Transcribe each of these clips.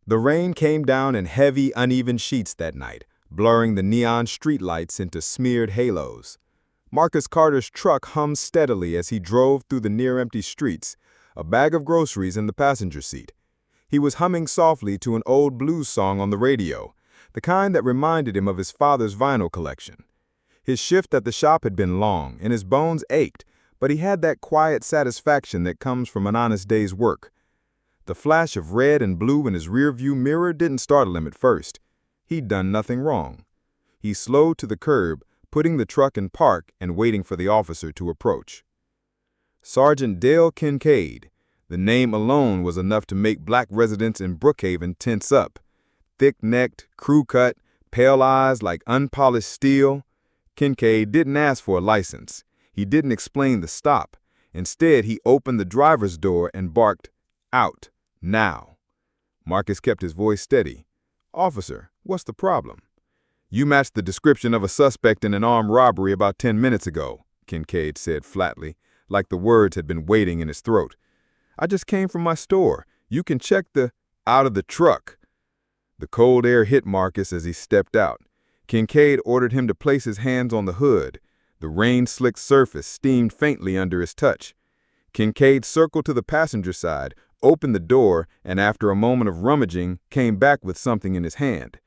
The rain came down in heavy, uneven sheets that night, blurring the neon streetlights into smeared halos. Marcus Carter's truck hummed steadily as he drove through the near-empty streets, a bag of groceries in the passenger seat. He was humming softly to an old blues song on the radio, the kind that reminded him of his father's vinyl collection. His shift at the shop had been long, and his bones ached, but he had that quiet satisfaction that comes from an honest day's work. The flash of red and blue in his rearview mirror didn't startle him at first. He'd done nothing wrong. He slowed to the curb, putting the truck in park and waiting for the officer to approach. Sergeant Dale Kincaid. The name alone was enough to make black residents in Brookhaven tense up. Thick-necked, crew-cut, pale eyes like unpolished steel. Kincaid didn't ask for a license. He didn't explain the stop. Instead, he opened the driver's door and barked, "Out, now." Marcus kept his voice steady. "Officer, what's the problem?" "You matched the description of a suspect in an armed robbery about 10 minutes ago," Kincaid said flatly, like the words had been waiting in his throat. "I just came from my store. You can check the—" "Out of the truck." The cold air hit Marcus as he stepped out. Kincaid ordered him to place his hands on the hood. The rain-slicked surface steamed faintly under his touch. Kincaid circled to the passenger side, opened the door, and after a moment of rummaging, came back with something in his hand.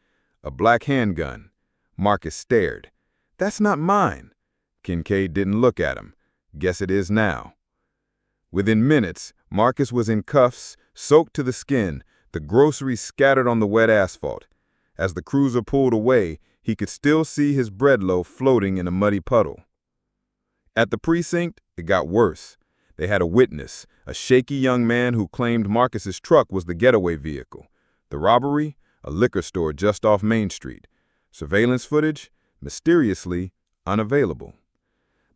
A black handgun. Marcus stared. "That's not mine." Kincaid didn't look at him. "Guess it is now." Within minutes, Marcus was in cuffs, soaked to the skin, the groceries scattered on the wet asphalt. As the cruiser pulled away, he could still see his bread loaf floating in a muddy puddle. At the precinct, it got worse. They had a witness, a shaky young man who claimed Marcus's truck was the getaway vehicle. The robbery, a liquor store just off Main Street. Surveillance footage, mysteriously unavailable.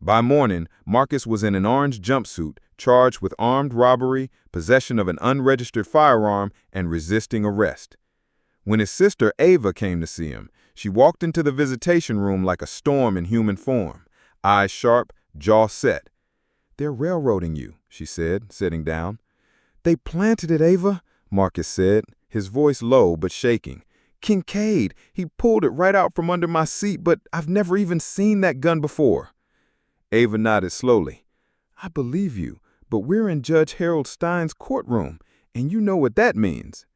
By morning, Marcus was in an orange jumpsuit, charged with armed robbery, possession of an unregistered firearm, and resisting arrest. When his sister Ava came to see him, she walked into the visitation room like a storm in human form, eyes sharp, jaw set. "They're railroading you," she said, sitting down. "They planted it, Ava," Marcus said, his voice low but shaking. "Kincaid, he pulled it right out from under my seat, but I've never even seen that gun before." Ava nodded slowly. "I believe you, but we're in Judge Harold Stein's courtroom, and you know what that means."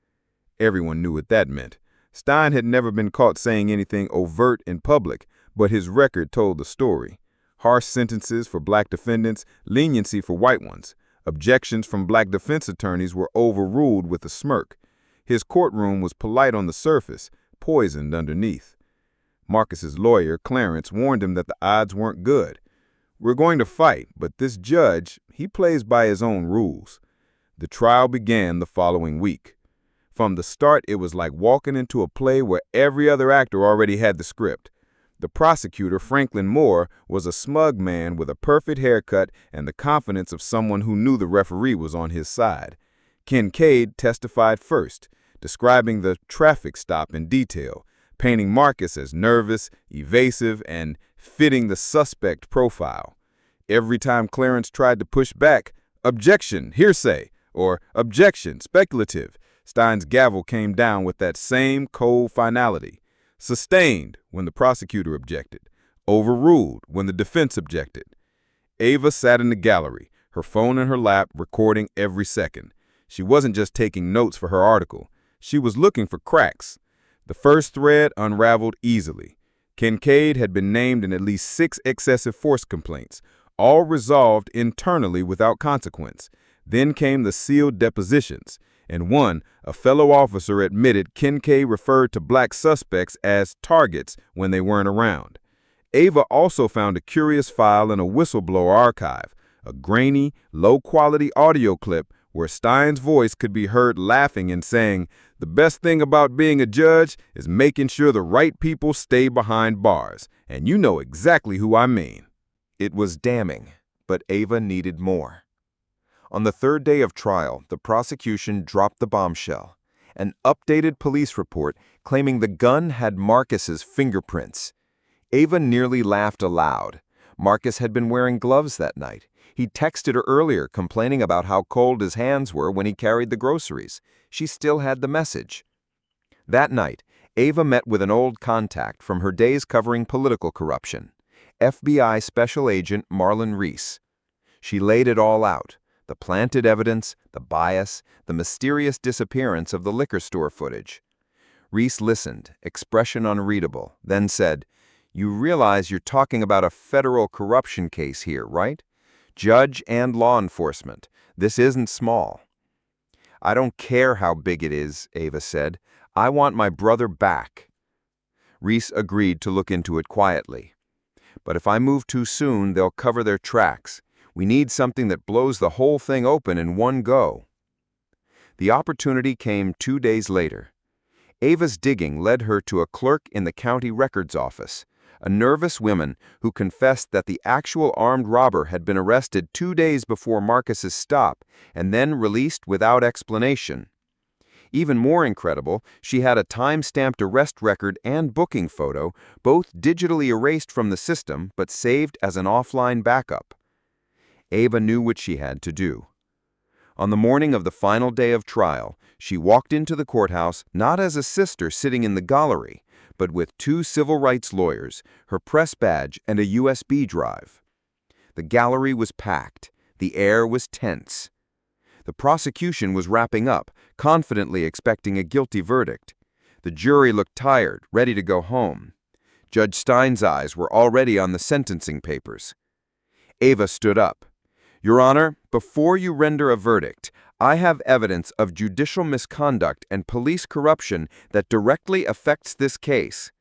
Everyone knew what that meant. Stein had never been caught saying anything overt in public, but his record told the story. Harsh sentences for black defendants, leniency for white ones. Objections from black defense attorneys were overruled with a smirk. His courtroom was polite on the surface, poisoned underneath. Marcus's lawyer, Clarence, warned him that the odds weren't good. "We're going to fight, but this judge, he plays by his own rules." The trial began the following week. From the start, it was like walking into a play where every other actor already had the script. The prosecutor, Franklin Moore, was a smug man with a perfect haircut and the confidence of someone who knew the referee was on his side. Kincaid testified first, describing the traffic stop in detail, painting Marcus as nervous, evasive, and fitting the suspect profile. Every time Clarence tried to push back, "Objection, hearsay," or "Objection, speculative," Stein's gavel came down with that same cold finality. Sustained when the prosecutor objected. Overruled when the defense objected. Ava sat in the gallery, her phone in her lap, recording every second. She wasn't just taking notes for her article. She was looking for cracks. The first thread unraveled easily. Kincaid had been named in at least 6 excessive force complaints, all resolved internally without consequence. Then came the sealed depositions. In one, a fellow officer admitted Kincaid referred to black suspects as targets when they weren't around. Ava also found a curious file in a whistleblower archive, a grainy, low-quality audio clip where Stein's voice could be heard laughing and saying, "The best thing about being a judge is making sure the right people stay behind bars, and you know exactly who I mean." It was damning, but Ava needed more. On the third day of trial, the prosecution dropped the bombshell, an updated police report claiming the gun had Marcus's fingerprints. Ava nearly laughed aloud. Marcus had been wearing gloves that night. He texted her earlier, complaining about how cold his hands were when he carried the groceries. She still had the message. That night, Ava met with an old contact from her days covering political corruption, FBI Special Agent Marlon Reese. She laid it all out: the planted evidence, the bias, the mysterious disappearance of the liquor store footage. Reese listened, expression unreadable, then said, "You realize you're talking about a federal corruption case here, right? Judge and law enforcement. This isn't small." "I don't care how big it is," Ava said. "I want my brother back." Reese agreed to look into it quietly. "But if I move too soon, they'll cover their tracks. We need something that blows the whole thing open in one go." The opportunity came 2 days later. Ava's digging led her to a clerk in the county records office, a nervous woman who confessed that the actual armed robber had been arrested 2 days before Marcus's stop and then released without explanation. Even more incredible, she had a time-stamped arrest record and booking photo, both digitally erased from the system but saved as an offline backup. Ava knew what she had to do. On the morning of the final day of trial, she walked into the courthouse not as a sister sitting in the gallery, but with 2 civil rights lawyers, her press badge, and a USB drive. The gallery was packed. The air was tense. The prosecution was wrapping up, confidently expecting a guilty verdict. The jury looked tired, ready to go home. Judge Stein's eyes were already on the sentencing papers. Ava stood up. "Your Honor, before you render a verdict, I have evidence of judicial misconduct and police corruption that directly affects this case."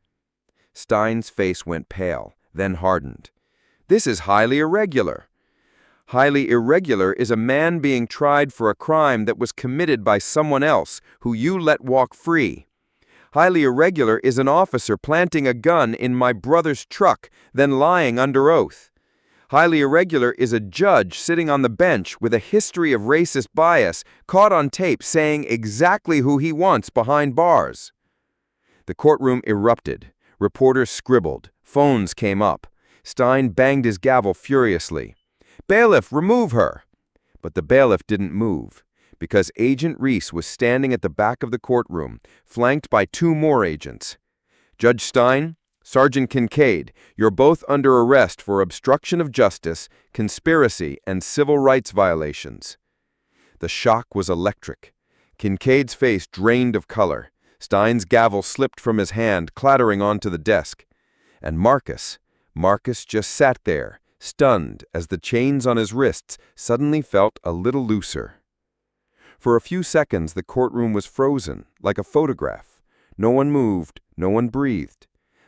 Stein's face went pale, then hardened. "This is highly irregular." "Highly irregular is a man being tried for a crime that was committed by someone else who you let walk free. Highly irregular is an officer planting a gun in my brother's truck, then lying under oath. Highly irregular is a judge sitting on the bench with a history of racist bias, caught on tape saying exactly who he wants behind bars." The courtroom erupted. Reporters scribbled. Phones came up. Stein banged his gavel furiously. "Bailiff, remove her!" But the bailiff didn't move, because Agent Reese was standing at the back of the courtroom, flanked by 2 more agents. "Judge Stein, Sergeant Kincaid, you're both under arrest for obstruction of justice, conspiracy, and civil rights violations." The shock was electric. Kincaid's face drained of color. Stein's gavel slipped from his hand, clattering onto the desk. And Marcus just sat there, stunned as the chains on his wrists suddenly felt a little looser. For a few seconds, the courtroom was frozen, like a photograph. No one moved, no one breathed.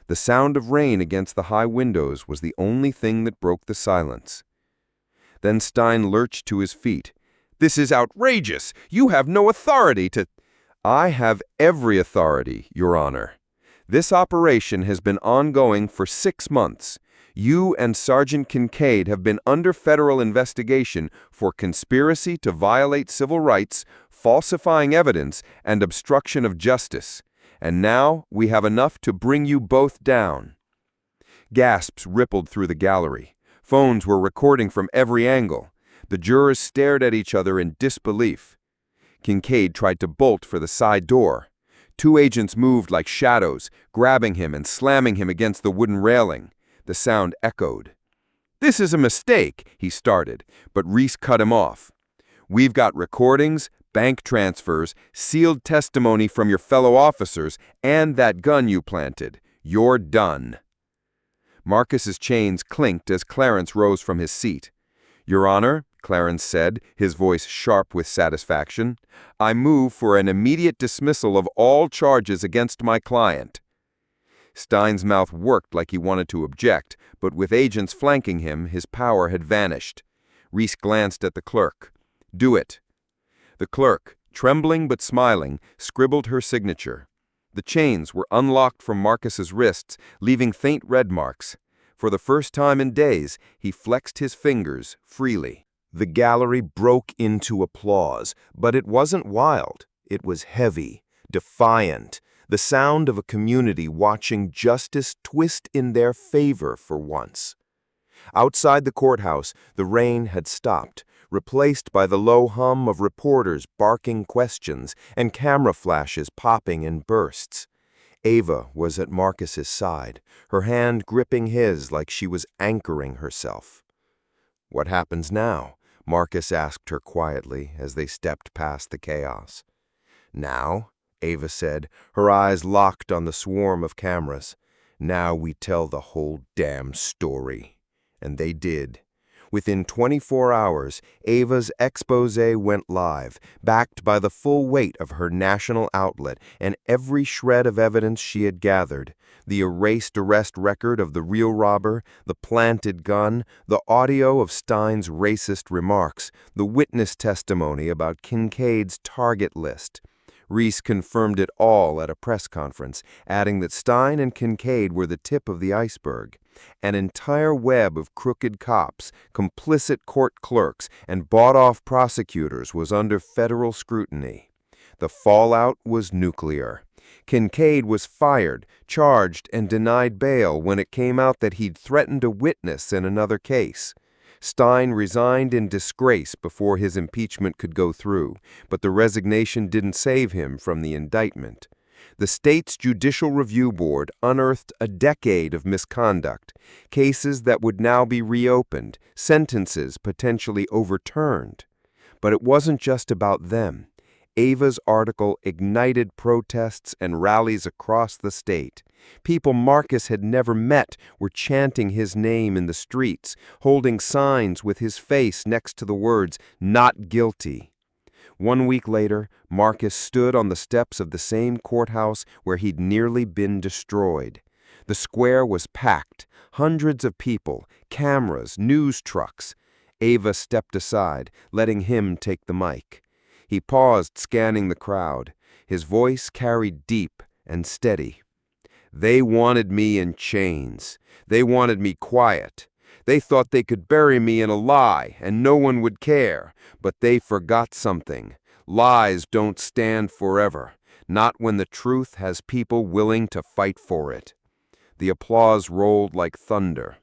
The sound of rain against the high windows was the only thing that broke the silence. Then Stein lurched to his feet. "This is outrageous! You have no authority to—" "I have every authority, Your Honor. This operation has been ongoing for 6 months. You and Sergeant Kincaid have been under federal investigation for conspiracy to violate civil rights, falsifying evidence, and obstruction of justice. And now we have enough to bring you both down." Gasps rippled through the gallery. Phones were recording from every angle. The jurors stared at each other in disbelief. Kincaid tried to bolt for the side door. 2 agents moved like shadows, grabbing him and slamming him against the wooden railing. The sound echoed. "This is a mistake," he started, but Reese cut him off. "We've got recordings, bank transfers, sealed testimony from your fellow officers, and that gun you planted. You're done." Marcus's chains clinked as Clarence rose from his seat. "Your Honor," Clarence said, his voice sharp with satisfaction, "I move for an immediate dismissal of all charges against my client." Stein's mouth worked like he wanted to object, but with agents flanking him, his power had vanished. Reese glanced at the clerk. "Do it." The clerk, trembling but smiling, scribbled her signature. The chains were unlocked from Marcus's wrists, leaving faint red marks. For the first time in days, he flexed his fingers freely. The gallery broke into applause, but it wasn't wild. It was heavy, defiant, the sound of a community watching justice twist in their favor for once. Outside the courthouse, the rain had stopped, replaced by the low hum of reporters barking questions and camera flashes popping in bursts. Ava was at Marcus's side, her hand gripping his like she was anchoring herself. "What happens now?" Marcus asked her quietly as they stepped past the chaos. "Now," Ava said, her eyes locked on the swarm of cameras, "now we tell the whole damn story." And they did. Within 24 hours, Ava's exposé went live, backed by the full weight of her national outlet and every shred of evidence she had gathered: the erased arrest record of the real robber, the planted gun, the audio of Stein's racist remarks, the witness testimony about Kincaid's target list. Reese confirmed it all at a press conference, adding that Stein and Kincaid were the tip of the iceberg. An entire web of crooked cops, complicit court clerks, and bought-off prosecutors was under federal scrutiny. The fallout was nuclear. Kincaid was fired, charged, and denied bail when it came out that he'd threatened a witness in another case. Stein resigned in disgrace before his impeachment could go through, but the resignation didn't save him from the indictment. The state's Judicial Review Board unearthed a decade of misconduct, cases that would now be reopened, sentences potentially overturned. But it wasn't just about them. Ava's article ignited protests and rallies across the state. People Marcus had never met were chanting his name in the streets, holding signs with his face next to the words, "Not guilty." 1 week later, Marcus stood on the steps of the same courthouse where he'd nearly been destroyed. The square was packed, hundreds of people, cameras, news trucks. Ava stepped aside, letting him take the mic. He paused, scanning the crowd. His voice carried deep and steady. "They wanted me in chains. They wanted me quiet. They thought they could bury me in a lie and no one would care. But they forgot something. Lies don't stand forever, not when the truth has people willing to fight for it." The applause rolled like thunder.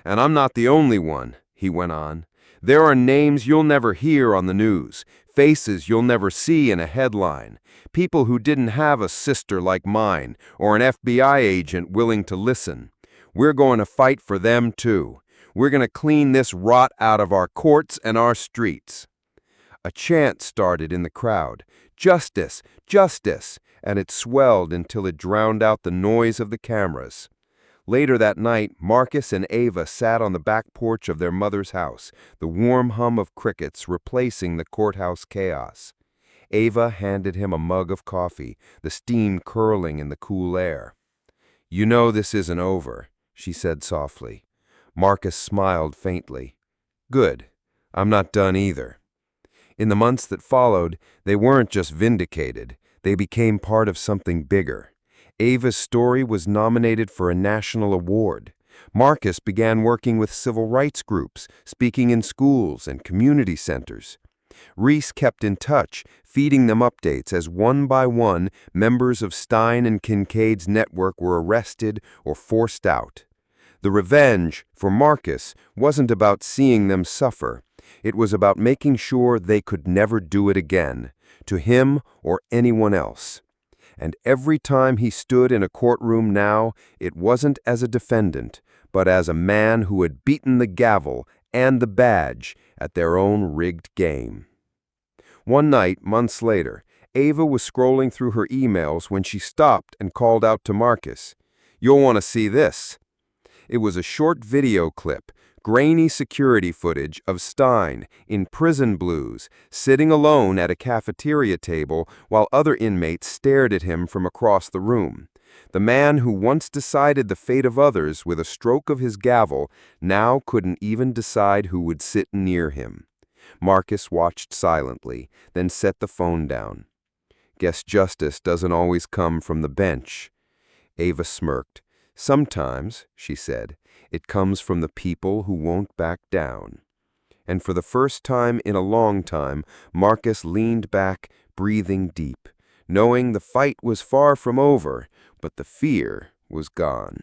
"And I'm not the only one," he went on. "There are names you'll never hear on the news, faces you'll never see in a headline, people who didn't have a sister like mine or an FBI agent willing to listen. We're going to fight for them too. We're going to clean this rot out of our courts and our streets." A chant started in the crowd, "Justice! Justice!" and it swelled until it drowned out the noise of the cameras. Later that night, Marcus and Ava sat on the back porch of their mother's house, the warm hum of crickets replacing the courthouse chaos. Ava handed him a mug of coffee, the steam curling in the cool air. "You know this isn't over," she said softly. Marcus smiled faintly. "Good. I'm not done either." In the months that followed, they weren't just vindicated, they became part of something bigger. Ava's story was nominated for a national award. Marcus began working with civil rights groups, speaking in schools and community centers. Reese kept in touch, feeding them updates as one by one members of Stein and Kincaid's network were arrested or forced out. The revenge, for Marcus, wasn't about seeing them suffer. It was about making sure they could never do it again, to him or anyone else. And every time he stood in a courtroom now, it wasn't as a defendant, but as a man who had beaten the gavel and the badge at their own rigged game. One night, months later, Ava was scrolling through her emails when she stopped and called out to Marcus, "You'll want to see this." It was a short video clip, grainy security footage of Stein in prison blues, sitting alone at a cafeteria table while other inmates stared at him from across the room. The man who once decided the fate of others with a stroke of his gavel now couldn't even decide who would sit near him. Marcus watched silently, then set the phone down. "Guess justice doesn't always come from the bench." Ava smirked. "Sometimes," she said, "it comes from the people who won't back down." And for the first time in a long time, Marcus leaned back, breathing deep, knowing the fight was far from over, but the fear was gone.